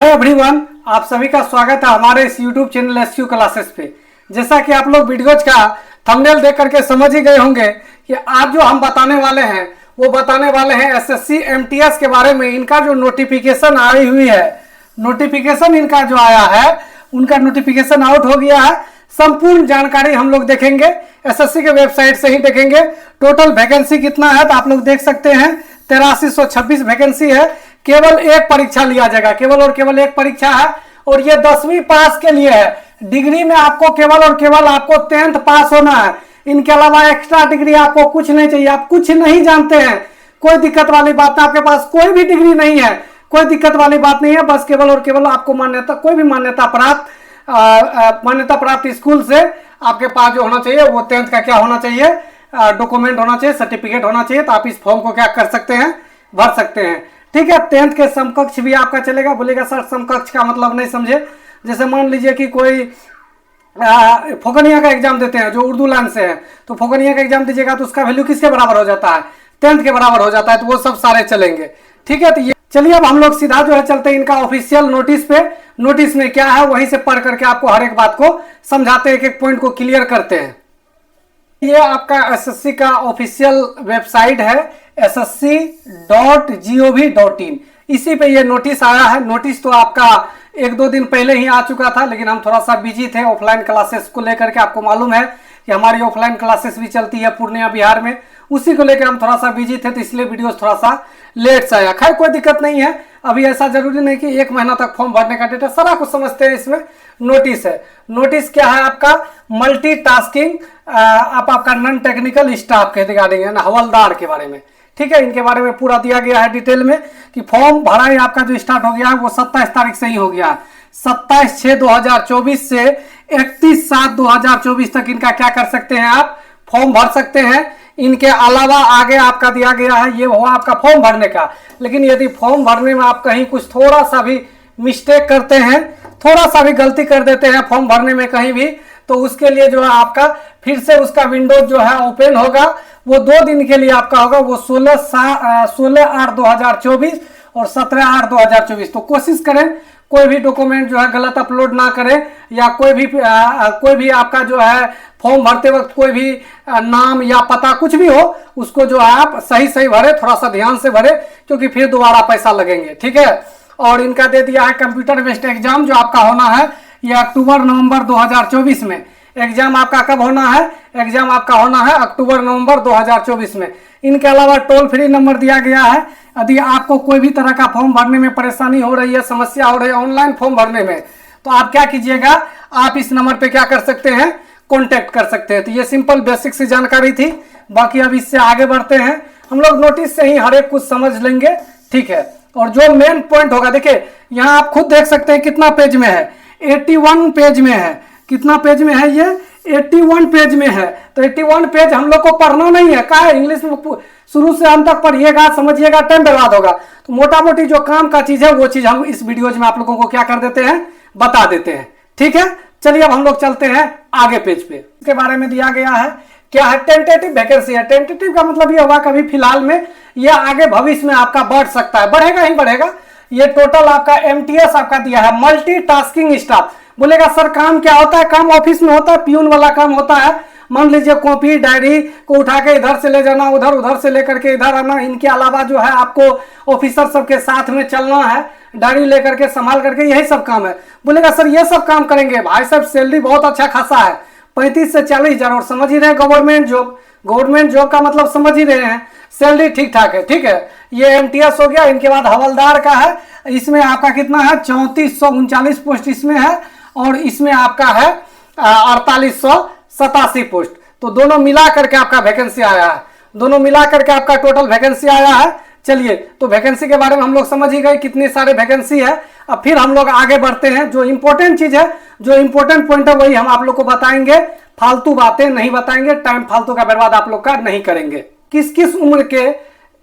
Everyone, आप सभी का स्वागत है हमारे इस YouTube चैनल एसक्यू क्लासेस पे। जैसा कि आप लोग वीडियोज का थंबनेल देख करके समझ ही गए होंगे कि आज जो हम बताने वाले हैं वो बताने वाले हैं एसएससी एमटीएस के बारे में। इनका जो नोटिफिकेशन आई हुई है, नोटिफिकेशन इनका जो आया है, उनका नोटिफिकेशन आउट हो गया है। संपूर्ण जानकारी हम लोग देखेंगे, एसएससी के वेबसाइट से ही देखेंगे। टोटल वैकेंसी कितना है तो आप लोग देख सकते हैं 8326 वैकेंसी है। केवल एक परीक्षा लिया जाएगा, केवल और केवल एक परीक्षा है और ये 10वीं पास के लिए है। डिग्री में आपको केवल और केवल आपको 10th पास होना है। इनके अलावा एक्स्ट्रा डिग्री आपको कुछ नहीं चाहिए। आप कुछ नहीं जानते हैं, कोई दिक्कत वाली बात नहीं। आपके पास कोई भी डिग्री नहीं है, कोई दिक्कत वाली बात नहीं है। बस केवल और केवल आपको मान्यता, कोई भी मान्यता प्राप्त स्कूल से आपके पास जो होना चाहिए वो 10th का क्या होना चाहिए, डॉक्यूमेंट होना चाहिए, सर्टिफिकेट होना चाहिए। तो आप इस फॉर्म को क्या कर सकते हैं, भर सकते हैं। ठीक है, 10th के समकक्ष भी आपका चलेगा। बोलेगा सर समकक्ष का मतलब नहीं समझे। जैसे मान लीजिए कि कोई फोकनिया का एग्जाम देते हैं जो उर्दू लाइन से है, तो फोकनिया का एग्जाम दीजिएगा तो उसका वैल्यू किसके बराबर हो जाता है, 10th के बराबर हो जाता है। तो वो सब सारे चलेंगे। ठीक है, तो ये चलिए अब हम लोग सीधा जो है चलते हैं इनका ऑफिशियल नोटिस पे। नोटिस में क्या है वहीं से पढ़ करके आपको हर एक बात को समझाते हैं, एक एक पॉइंट को क्लियर करते हैं। ये आपका एसएससी का ऑफिशियल वेबसाइट है ssc.gov.in। इसी पे ये नोटिस आया है। नोटिस तो आपका एक दो दिन पहले ही आ चुका था, लेकिन हम थोड़ा सा बिजी थे ऑफलाइन क्लासेस को लेकर के। आपको मालूम है कि हमारी ऑफलाइन क्लासेस भी चलती है पूर्णिया बिहार में, उसी को लेकर हम थोड़ा सा बिजी थे, तो इसलिए वीडियो थोड़ा सा लेट से आया। खैर कोई दिक्कत नहीं है। अभी ऐसा जरूरी नहीं कि 1 महीना तक फॉर्म भरने का डेट है, सारा कुछ समझते हैं। इसमें नोटिस है। नोटिस क्या है आपका, मल्टीटास्किंग आपका नॉन टेक्निकल स्टाफ के रिगार्डिंग है ना, हवलदार के बारे में। ठीक है, इनके बारे में पूरा दिया गया है डिटेल में कि फॉर्म भराई आपका जो स्टार्ट हो गया है वो 27 तारीख से ही हो गया है। 27/6/2024 से 31/7/2024 तक इनका क्या कर सकते हैं, आप फॉर्म भर सकते हैं। इनके अलावा आगे आपका दिया गया है, ये हुआ आपका फॉर्म भरने का। लेकिन यदि फॉर्म भरने में आप कहीं कुछ थोड़ा सा भी मिस्टेक करते हैं, थोड़ा सा भी गलती कर देते हैं फॉर्म भरने में कहीं भी, तो उसके लिए जो है आपका फिर से उसका विंडो जो है ओपन होगा। वो 2 दिन के लिए आपका होगा, वो 16/8/2024 और 17/8/2024। तो कोशिश करें कोई भी डॉक्यूमेंट जो है गलत अपलोड ना करें, या कोई भी आपका जो है फॉर्म भरते वक्त कोई भी नाम या पता कुछ भी हो, उसको जो है आप सही भरे, थोड़ा सा ध्यान से भरे, क्योंकि फिर दोबारा पैसा लगेंगे। ठीक है, और इनका दे दिया है कंप्यूटर बेस्ड एग्जाम जो आपका होना है ये अक्टूबर-नवंबर 2024 में। एग्जाम आपका कब होना है, एग्जाम आपका होना है अक्टूबर-नवंबर 2024 में। इनके अलावा टोल फ्री नंबर दिया गया है। यदि आपको कोई भी तरह का फॉर्म भरने में परेशानी हो रही है, समस्या हो रही है ऑनलाइन फॉर्म भरने में, तो आप क्या कीजिएगा, आप इस नंबर पे क्या कर सकते हैं, कॉन्टेक्ट कर सकते हैं। तो ये सिंपल बेसिक सी जानकारी थी। बाकी अब इससे आगे बढ़ते हैं हम लोग। नोटिस से ही हर एक कुछ समझ लेंगे। ठीक है, और जो मेन पॉइंट होगा, देखिए यहाँ आप खुद देख सकते हैं कितना पेज में है, 81 पेज में है। कितना पेज में है ये, 81 पेज में है। तो 81 पेज हम लोग को पढ़ना नहीं है, क्या है, इंग्लिश में शुरू से अंत तक पढ़िएगा, समझिएगा, टाइम बर्बाद होगा। तो मोटा मोटी जो काम का चीज है वो चीज हम इस वीडियोज में आप लोगों को क्या कर देते हैं, बता देते हैं। ठीक है, चलिए अब हम लोग चलते हैं आगे पेज पे। इसके बारे में दिया गया है क्या है, टेंटेटिव वैकेंसी है। टेंटेटिव का मतलब ये होगा कभी फिलहाल में, ये आगे भविष्य में आपका बढ़ सकता है, बढ़ेगा ही बढ़ेगा। ये टोटल आपका एमटीएस आपका दिया है, मल्टीटास्किंग स्टाफ। बोलेगा सर काम क्या होता है, काम ऑफिस में होता है, पियून वाला काम होता है। मान लीजिए कॉपी डायरी को उठा के इधर से ले जाना, उधर से लेकर के इधर आना। इनके अलावा जो है आपको ऑफिसर सबके साथ में चलना है, डायरी लेकर के संभाल करके, यही सब काम है। बोलेगा सर ये सब काम करेंगे, भाई साहब सैलरी बहुत अच्छा खासा है, 35 से 40 हजार। और समझ ही रहे गवर्नमेंट जॉब का मतलब समझ ही रहे हैं, सैलरी ठीक ठाक है। ठीक है, ये एमटीएस हो गया। इनके बाद हवलदार का है, इसमें आपका कितना है, 3439 पोस्ट इसमें है, और इसमें आपका है 4887 पोस्ट। तो दोनों मिला करके आपका वैकेंसी आया है, दोनों मिला करके आपका टोटल वैकेंसी आया है। चलिए, तो वैकेंसी के बारे में हम लोग समझ ही गए कितनी सारे वैकेंसी है। अब फिर हम लोग आगे बढ़ते हैं। जो इंपॉर्टेंट चीज है, जो इंपॉर्टेंट पॉइंट है, वही हम आप लोग को बताएंगे। फालतू बातें नहीं बताएंगे, टाइम फालतू का बर्बाद आप लोग का नहीं करेंगे। किस किस उम्र के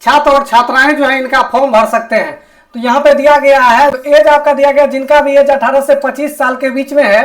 छात्र और छात्राएं जो है इनका फॉर्म भर सकते हैं, तो यहाँ पे दिया गया है एज आपका दिया गया, जिनका भी एज 18 से 25 साल के बीच में है।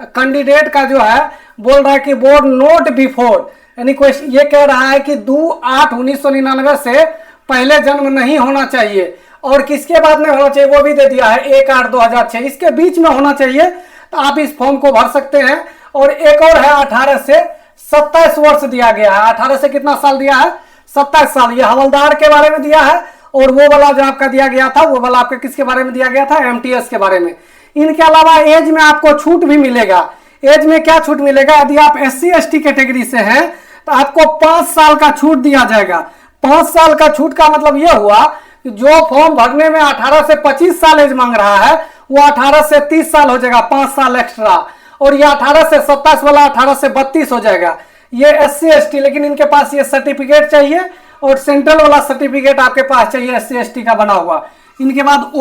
कैंडिडेट का जो है बोल रहा है कि बोर्ड नोट बिफोर, यानी ये कह रहा है कि 2/8/1999 से पहले जन्म नहीं होना चाहिए, और किसके बाद में होना चाहिए वो भी दे दिया है, 1/8/2006, इसके बीच में होना चाहिए। तो आप इस फॉर्म को भर सकते हैं। और एक और है 18 से 27 वर्ष दिया गया है। 18 से कितना साल दिया है, 27 साल। ये हवलदार के बारे में दिया है। और वो वाला जो आपका दिया गया था, वो वाला आपका किसके बारे में दिया गया था, एमटीएस के बारे में। इनके अलावा एज में आपको छूट भी मिलेगा। एज में क्या छूट मिलेगा, यदि आप SC ST कैटेगरी से हैं तो आपको 5 साल का छूट दिया जाएगा। 5 साल का छूट का मतलब यह हुआ कि जो फॉर्म भरने में 18 से 25 साल एज मांग रहा है वो 18 से 30 साल हो जाएगा, 5 साल एक्स्ट्रा। और ये 18 से 27 वाला 18 से 32 हो जाएगा। ये SC ST, लेकिन इनके पास ये सर्टिफिकेट चाहिए और सेंट्रल वाला सर्टिफिकेट आपके पास चाहिए SC ST का बना हुआ। इनके बाद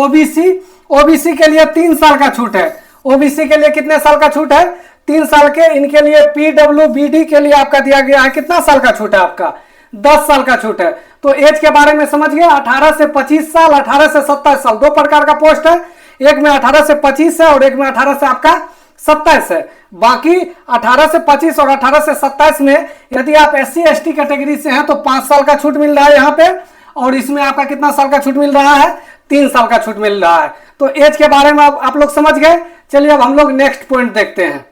ओबीसी के लिए 3 साल का छूट है। ओबीसी के लिए कितने साल का छूट है, 3 साल के। इनके लिए PWBD के लिए आपका दिया गया है कितना साल का छूट है, आपका 10 साल का छूट है। तो एज के बारे में समझ गए, 18 से 25 साल, 18 से 27 साल, 2 प्रकार का पोस्ट है। एक में 18 से 25 है और एक में 18 से आपका 27 है। बाकी 18 से 25 और 18 से 27 में यदि आप SC ST कैटेगरी से हैं तो 5 साल का छूट मिल रहा है यहाँ पे। और इसमें आपका कितना साल का छूट मिल रहा है, 3 साल का छूट मिल रहा है। तो एज के बारे में आप लोग समझ गए। चलिए अब हम लोग नेक्स्ट पॉइंट देखते हैं।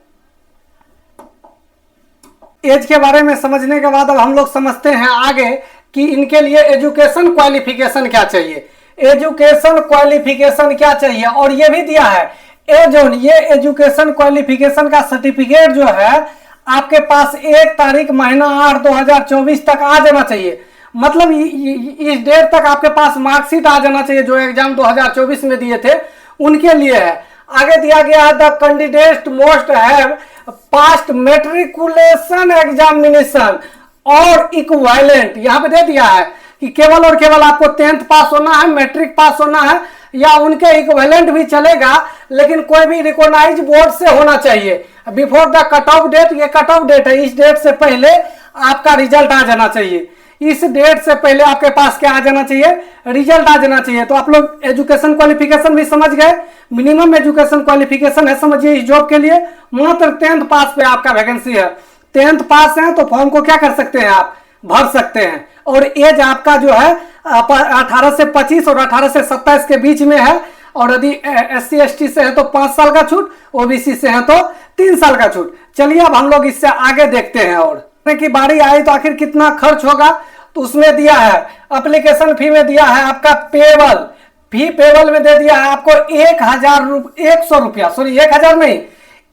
एज के बारे में समझने के बाद अब हम लोग समझते हैं आगे कि इनके लिए एजुकेशन क्वालिफिकेशन क्या चाहिए। एजुकेशन क्वालिफिकेशन क्या चाहिए, और ये भी दिया है एजोन। ये एजुकेशन क्वालिफिकेशन का सर्टिफिकेट जो है आपके पास 1 तारीख महीना 8 2024 तक आ जाना चाहिए। मतलब इस डेट तक आपके पास मार्कशीट आ जाना चाहिए जो एग्जाम 2024 में दिए थे उनके लिए है। आगे दिया गया है the candidate most have past matriculation examination और इक्विवेलेंट। यहाँ पे दे दिया है कि केवल और केवल आपको 10th पास होना है, मैट्रिक पास होना है, या उनके इक्विवेलेंट भी चलेगा, लेकिन कोई भी रिकॉग्नाइज बोर्ड से होना चाहिए before the cut off date. ये कट ऑफ डेट है, इस डेट से पहले आपका रिजल्ट आ जाना चाहिए। इस डेट से पहले आपके पास क्या आ जाना चाहिए, रिजल्ट आ जाना चाहिए। तो आप लोग एजुकेशन क्वालिफिकेशन भी समझ गए। मिनिमम एजुकेशन क्वालिफिकेशन है, समझिए इस जॉब के लिए मात्र 10th पास पे आपका वैकेंसी है। 10th पास है तो फॉर्म को क्या कर सकते हैं, आप भर सकते हैं। और एज आपका जो है 18 से 25 और 18 से 27 के बीच में है। और यदि SC ST से है तो 5 साल का छूट, OBC से है तो 3 साल का छूट। चलिए अब हम लोग इससे आगे देखते हैं। और की बारी आई तो आखिर कितना खर्च होगा, तो उसमें दिया है एप्लीकेशन फी में दिया है आपका पेबल फी। पेबल में दे दिया है आपको 100 रुपया, सॉरी 1000 नहीं,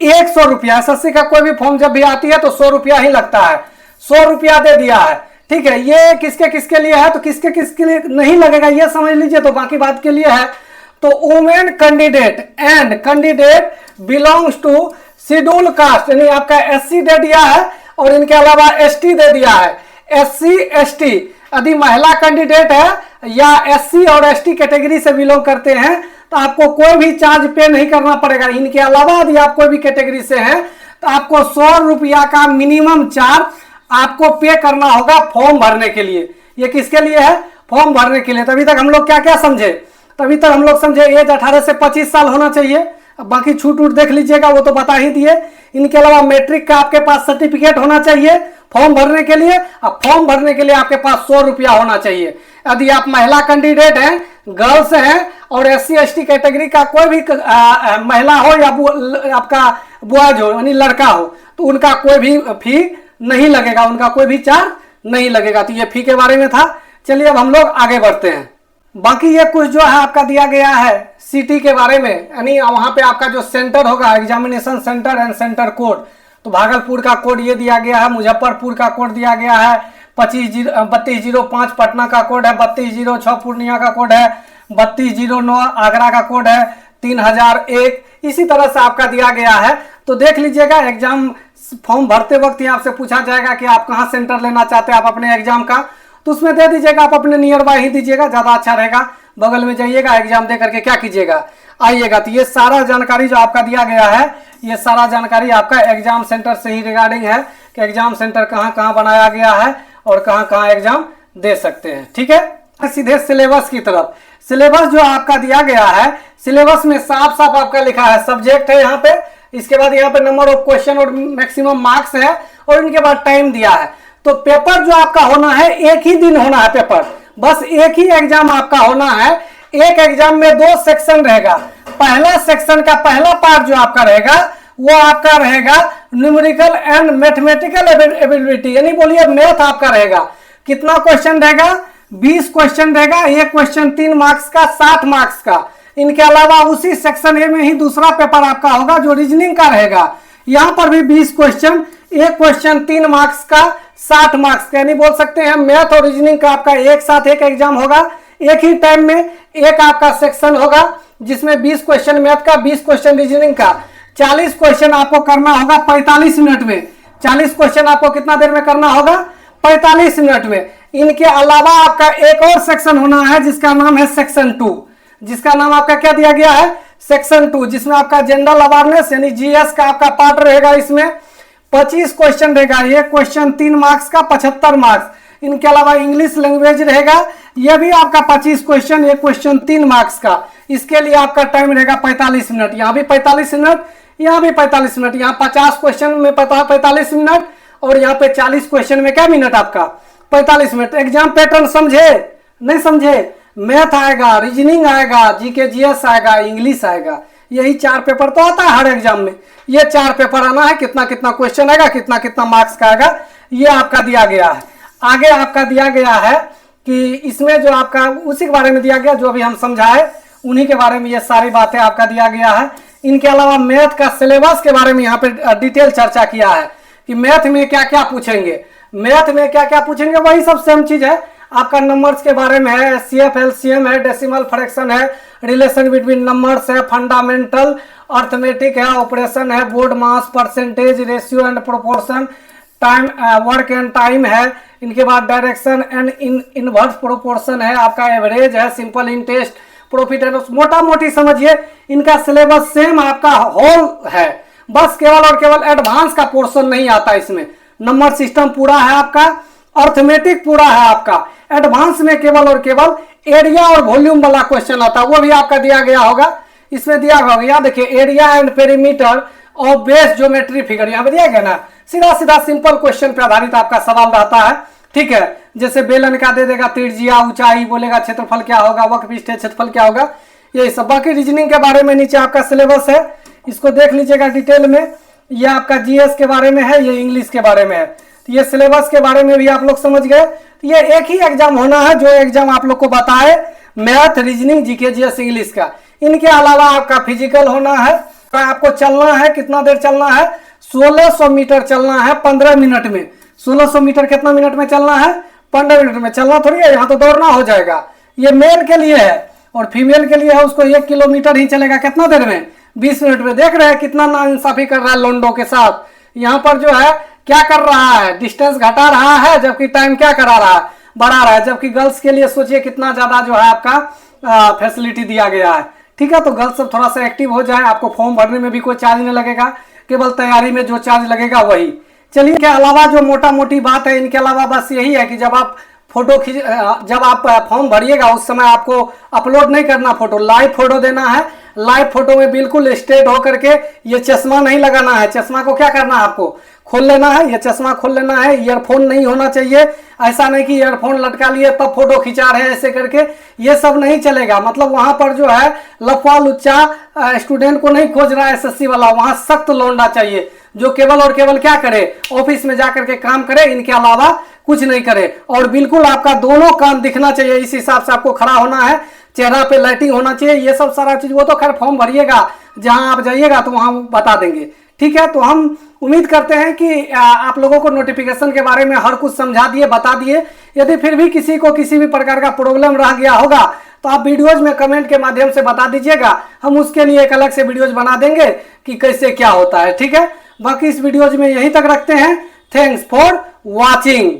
100 रुपया। SSC का कोई भी फॉर्म जब भी आती है तो 100 रुपया ही लगता है, 100 रुपया दे दिया है। ठीक है, ये किसके किसके लिए है, तो किसके किसके लिए नहीं लगेगा ये समझ लीजिए। तो बाकी बात के लिए है। तो women candidate and candidate belongs to schedule caste, यानी आपका SC दे दिया है और इनके अलावा ST दे दिया है। SC ST यदि महिला कैंडिडेट है या SC और ST कैटेगरी से बिलोंग करते हैं तो आपको कोई भी चार्ज पे नहीं करना पड़ेगा। इनके अलावा यदि आप कोई भी कैटेगरी से हैं तो आपको 100 रुपया का मिनिमम चार्ज आपको पे करना होगा फॉर्म भरने के लिए। ये किसके लिए है, फॉर्म भरने के लिए। तभी तक हम लोग क्या क्या समझे, तभी तक हम लोग समझे एज 18 से 25 साल होना चाहिए। अब बाकी छूट उट देख लीजिएगा, वो तो बता ही दिए। इनके अलावा मैट्रिक का आपके पास सर्टिफिकेट होना चाहिए फॉर्म भरने के लिए। अब फॉर्म भरने के लिए आपके पास 100 रुपया होना चाहिए। यदि आप महिला कैंडिडेट हैं, गर्ल्स हैं और SC ST कैटेगरी का कोई भी महिला हो या आपका बॉयज हो यानी लड़का हो, तो उनका कोई भी फी नहीं लगेगा, उनका कोई भी चार्ज नहीं लगेगा। तो ये फी के बारे में था। चलिए अब हम लोग आगे बढ़ते हैं। बाकी ये कुछ जो है आपका दिया गया है सिटी के बारे में, यानी वहां पे आपका जो सेंटर होगा examination centre and centre code. तो भागलपुर का कोड ये दिया गया है, मुजफ्फरपुर का कोड दिया गया है 3205, पटना का कोड है 3206, पूर्णिया का कोड है 3209, आगरा का कोड है 3001। इसी तरह से आपका दिया गया है। तो देख लीजिएगा, एग्जाम फॉर्म भरते वक्त ही आपसे पूछा जाएगा कि आप कहाँ सेंटर लेना चाहते हैं आप अपने एग्जाम का, तो उसमें दे दीजिएगा, आप अपने नियर बाय ही दीजिएगा, ज़्यादा अच्छा रहेगा। बगल में जाइएगा, एग्जाम दे करके क्या कीजिएगा, आइएगा। तो ये सारा जानकारी जो आपका दिया गया है, ये सारा जानकारी आपका एग्जाम सेंटर से ही रिगार्डिंग है कि एग्जाम सेंटर कहाँ कहाँ बनाया गया है और कहाँ कहाँ एग्जाम दे सकते हैं। ठीक है, सीधे सिलेबस की तरफ। सिलेबस जो आपका दिया गया है, सिलेबस में साफ साफ आपका लिखा है सब्जेक्ट है यहाँ पे, इसके बाद यहाँ पे नंबर ऑफ क्वेश्चन और मैक्सिमम मार्क्स है, और इनके बाद टाइम दिया है। तो पेपर जो आपका होना है एक ही दिन होना है पेपर, बस एक ही एग्जाम आपका होना है, एक एग्जाम में 2 सेक्शन रहेगा। पहला सेक्शन का पहला पार्ट जो आपका रहेगा वो आपका रहेगा न्यूमेरिकल एंड मैथमेटिकल एबिलिटी, यानी बोलिए मैथ आपका रहेगा। कितना क्वेश्चन रहेगा? 20 क्वेश्चन रहेगा। एक क्वेश्चन 3 मार्क्स का, 60 मार्क्स का। इनके अलावा उसी सेक्शन ए में ही दूसरा पेपर आपका होगा जो रीजनिंग का रहेगा। यहां पर भी 20 क्वेश्चन, एक क्वेश्चन 3 मार्क्स का, 60 मार्क्स का, यानी बोल सकते हैं मैथ और रीजनिंग का आपका एक साथ एक एग्जाम होगा। एक ही टाइम में एक आपका सेक्शन होगा जिसमें 20 क्वेश्चन मैथ का, 20 क्वेश्चन रीजनिंग का। 40 क्वेश्चन आपको करना होगा 45 मिनट में। 40 क्वेश्चन आपको कितना देर में करना होगा? 45 मिनट में। इनके अलावा आपका एक और सेक्शन होना है जिसका नाम है सेक्शन 2, जिसका नाम आपका क्या दिया गया है? सेक्शन 2, जिसमें आपका जनरल अवेयरनेस यानी जीएस का आपका पार्ट रहेगा। इसमें 25 क्वेश्चन रहेगा। एक क्वेश्चन 3 मार्क्स का, 75 मार्क्स। इनके अलावा इंग्लिश लैंग्वेज रहेगा, यह भी आपका 25 क्वेश्चन, एक क्वेश्चन 3 मार्क्स का। इसके लिए आपका टाइम रहेगा 45 मिनट। यहाँ भी 45 मिनट, यहाँ भी 45 मिनट। यहाँ 50 क्वेश्चन में 45 मिनट और यहाँ पे 40 क्वेश्चन में क्या मिनट आपका? 45 मिनट। एग्जाम पैटर्न समझे? नहीं समझे? मैथ आएगा, रीजनिंग आएगा, जीके जीएस आएगा, इंग्लिश आएगा। यही 4 पेपर तो आता है हर एग्जाम में। ये 4 पेपर आना है। कितना कितना क्वेश्चन आएगा, कितना कितना मार्क्स का आएगा, ये आपका दिया गया है। आगे आपका दिया गया है कि इसमें जो आपका उसी के बारे में दिया गया जो अभी हम समझाए, उन्हीं के बारे में ये सारी बातें आपका दिया गया है। इनके अलावा मैथ का सिलेबस के बारे में यहाँ पे डिटेल चर्चा किया है कि मैथ में क्या क्या पूछेंगे। मैथ में क्या क्या पूछेंगे वही सब सेम चीज है। आपका नंबर्स के बारे में है, सीएफ एलसीएम है, डेसिमल फ्रैक्शन है, रिलेशन बिटवीन नंबर्स है, फंडामेंटल अर्थमेटिक है, ऑपरेशन है, board mass, percentage, ratio and proportion, time, work and time है। इनके बाद डायरेक्शन एंड इनवर्स प्रोपोर्शन है, आपका एवरेज है, simple interest, profit and loss. मोटा मोटी समझिए इनका सिलेबस सेम आपका होल है, बस केवल और केवल एडवांस का पोर्शन नहीं आता इसमें। नंबर सिस्टम पूरा है आपका, अर्थमेटिक पूरा है आपका। एडवांस में केवल और केवल एरिया और वॉल्यूम वाला क्वेश्चन आता है, वो भी आपका दिया गया होगा। इसमें दिया होगा, यहाँ देखिए, एरिया एंड पेरीमीटर और बेस ज्योमेट्री फिगर, यहाँ पे दिया गया ना। सीधा सीधा सिंपल क्वेश्चन पे आधारित आपका सवाल रहता है। ठीक है, जैसे बेलन का दे देगा, त्रिज्या, ऊंचाई बोलेगा, क्षेत्रफल क्या होगा, वक्रपृष्ठ क्षेत्रफल क्या होगा, यही सब। बाकी रीजनिंग के बारे में नीचे आपका सिलेबस है, इसको देख लीजिएगा डिटेल में। ये आपका जीएस के बारे में है, ये इंग्लिश के बारे में है। तो ये सिलेबस के बारे में भी आप लोग समझ गए। तो ये एक ही एग्जाम होना है जो एग्जाम आप लोग को बताए, math, reasoning, GK GS, English का। इनके अलावा आपका फिजिकल होना है। आपको चलना है, कितना देर चलना है? 1600 मीटर चलना है 15 मिनट में। 1600 मीटर कितना मिनट में चलना है? 15 मिनट में। चलना थोड़ी है, यहाँ तो दौड़ना हो जाएगा। ये मेल के लिए है और फीमेल के लिए है, उसको 1 किलोमीटर ही चलेगा कितना देर में? 20 मिनट में। देख रहे हैं कितना नाइंसाफी कर रहा है लोंडो के साथ। यहाँ पर जो है क्या कर रहा है? डिस्टेंस घटा रहा है, जबकि टाइम क्या करा रहा है? बढ़ा रहा है। जबकि गर्ल्स के लिए सोचिए कितना ज्यादा जो है आपका फैसिलिटी दिया गया है। ठीक है, तो गर्ल्स सब थोड़ा सा एक्टिव हो जाए। आपको फॉर्म भरने में भी कोई चार्ज नहीं लगेगा, केवल तैयारी में जो चार्ज लगेगा वही। चलिए, इनके अलावा जो मोटा मोटी बात है, इनके अलावा बस यही है कि जब आप जब आप फॉर्म भरिएगा उस समय आपको अपलोड नहीं करना फोटो, लाइव फोटो देना है। लाइव फोटो में बिल्कुल स्ट्रेट होकर के, ये चश्मा नहीं लगाना है। चश्मा को क्या करना है? आपको खोल लेना है, ये चश्मा खोल लेना है। ईयरफोन नहीं होना चाहिए। ऐसा नहीं कि ईयरफोन लटका लिए तब फोटो खिंचा रहे हैं ऐसे करके, ये सब नहीं चलेगा। मतलब वहां पर जो है लफा लुच्चा स्टूडेंट को नहीं खोज रहा है एसएससी वाला। वहां सख्त लौंडा चाहिए जो केवल और केवल क्या करे? ऑफिस में जाकर के काम करे, इनके अलावा कुछ नहीं करे। और बिल्कुल आपका दोनों कान दिखना चाहिए, इस हिसाब से आपको खड़ा होना है। चेहरा पे लाइटिंग होना चाहिए। ये सब सारा चीज वो तो खैर फॉर्म भरिएगा, जहां आप जाइएगा तो वहां बता देंगे। ठीक है, तो हम उम्मीद करते हैं कि आप लोगों को नोटिफिकेशन के बारे में हर कुछ समझा दिए, बता दिए। यदि फिर भी किसी को किसी भी प्रकार का प्रॉब्लम रह गया होगा तो आप वीडियोज में कमेंट के माध्यम से बता दीजिएगा। हम उसके लिए एक अलग से वीडियोज बना देंगे कि कैसे क्या होता है। ठीक है, बाकी इस वीडियोज में यहीं तक रखते हैं। Thanks for watching.